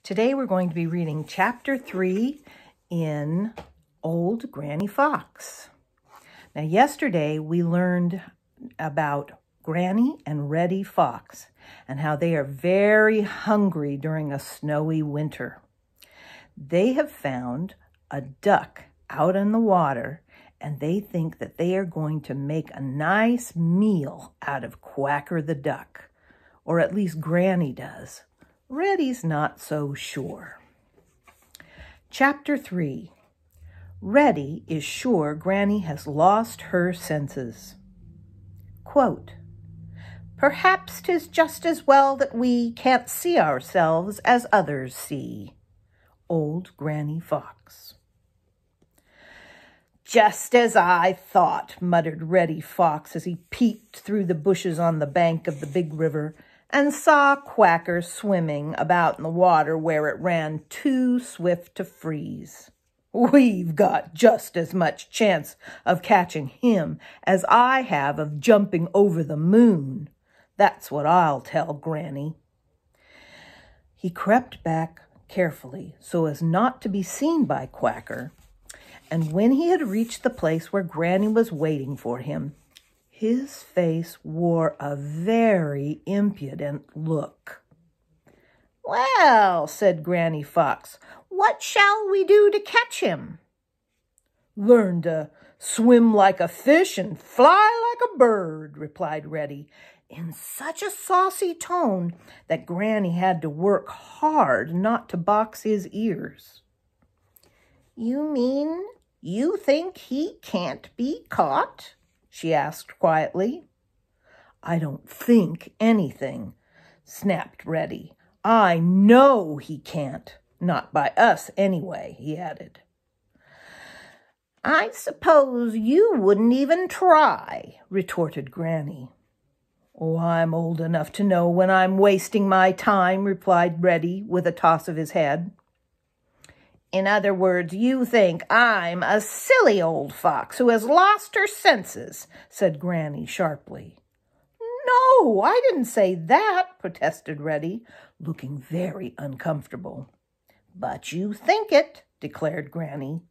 Today we're going to be reading Chapter 3 in Old Granny Fox. Now yesterday we learned about Granny and Reddy Fox and how they are very hungry during a snowy winter. They have found a duck out in the water and they think that they are going to make a nice meal out of Quacker the duck, or at least Granny does. Reddy's not so sure. Chapter 3. Reddy is sure Granny has lost her senses. Quote, "Perhaps 'tis just as well that we can't see ourselves as others see." Old Granny Fox. "Just as I thought," muttered Reddy Fox as he peeked through the bushes on the bank of the big river and saw Quacker swimming about in the water where it ran too swift to freeze. "We've got just as much chance of catching him as I have of jumping over the moon. That's what I'll tell Granny." He crept back carefully so as not to be seen by Quacker, and when he had reached the place where Granny was waiting for him, his face wore a very impudent look. "Well," said Granny Fox, "what shall we do to catch him?" "Learn to swim like a fish and fly like a bird," replied Reddy, in such a saucy tone that Granny had to work hard not to box his ears. "You mean you think he can't be caught?" she asked quietly. "I don't think anything," snapped Reddy. "I know he can't. Not by us anyway," he added. "I suppose you wouldn't even try," retorted Granny. "Oh, I'm old enough to know when I'm wasting my time," replied Reddy with a toss of his head. "In other words, you think I'm a silly old fox who has lost her senses," said Granny sharply. "No, I didn't say that," protested Reddy, looking very uncomfortable. "But you think it," declared Granny.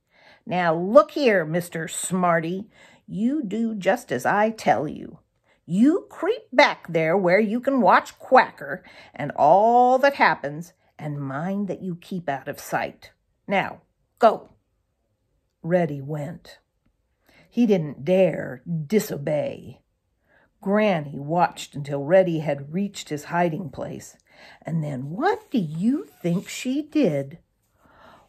"Now look here, Mr. Smarty, you do just as I tell you. You creep back there where you can watch Quacker and all that happens, and mind that you keep out of sight. Now, go." Reddy went. He didn't dare disobey. Granny watched until Reddy had reached his hiding place, and then what do you think she did?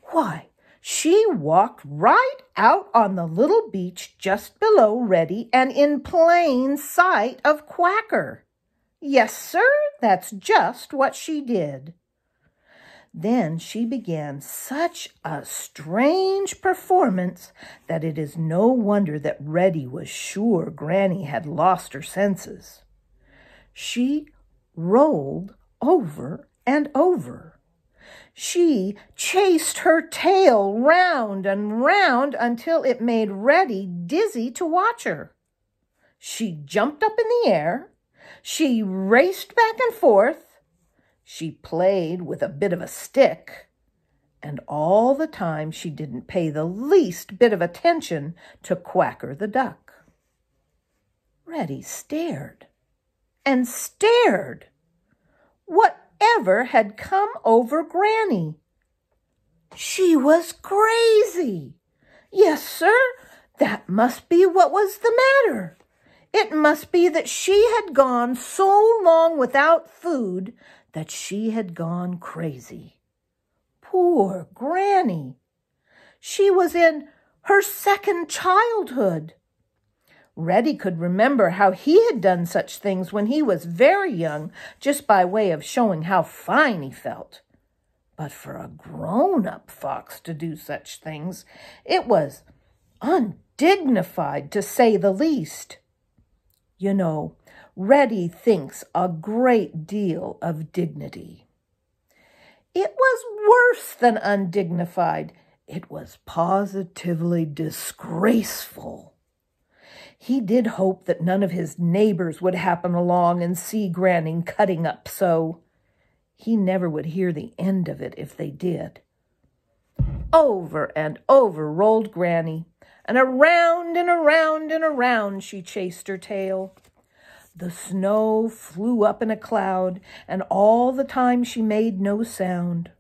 Why, she walked right out on the little beach just below Reddy and in plain sight of Quacker. Yes, sir, that's just what she did. Then she began such a strange performance that it is no wonder that Reddy was sure Granny had lost her senses. She rolled over and over. She chased her tail round and round until it made Reddy dizzy to watch her. She jumped up in the air. She raced back and forth. She played with a bit of a stick, and all the time she didn't pay the least bit of attention to Quacker the duck. Reddy stared and stared. Whatever had come over Granny? She was crazy. Yes, sir, that must be what was the matter. It must be that she had gone so long without food that she had gone crazy. Poor Granny! She was in her second childhood. Reddy could remember how he had done such things when he was very young, just by way of showing how fine he felt. But for a grown-up fox to do such things, it was undignified, to say the least. You know, Reddy thinks a great deal of dignity. It was worse than undignified. It was positively disgraceful. He did hope that none of his neighbors would happen along and see Granny cutting up so. He never would hear the end of it if they did. Over and over rolled Granny, and around and around and around she chased her tail. The snow flew up in a cloud, and all the time she made no sound.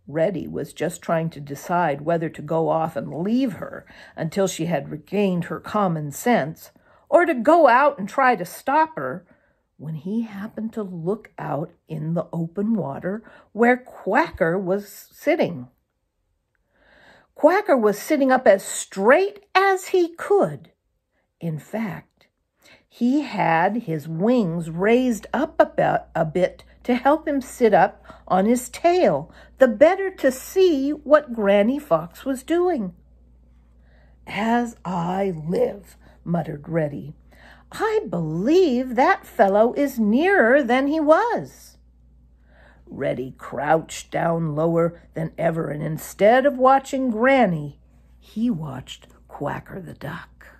Reddy was just trying to decide whether to go off and leave her until she had regained her common sense, or to go out and try to stop her, when he happened to look out in the open water where Quacker was sitting. Quacker was sitting up as straight as he could. In fact, he had his wings raised up a bit to help him sit up on his tail, the better to see what Granny Fox was doing. "As I live," muttered Reddy, "I believe that fellow is nearer than he was." Reddy crouched down lower than ever, and instead of watching Granny, he watched Quacker the Duck.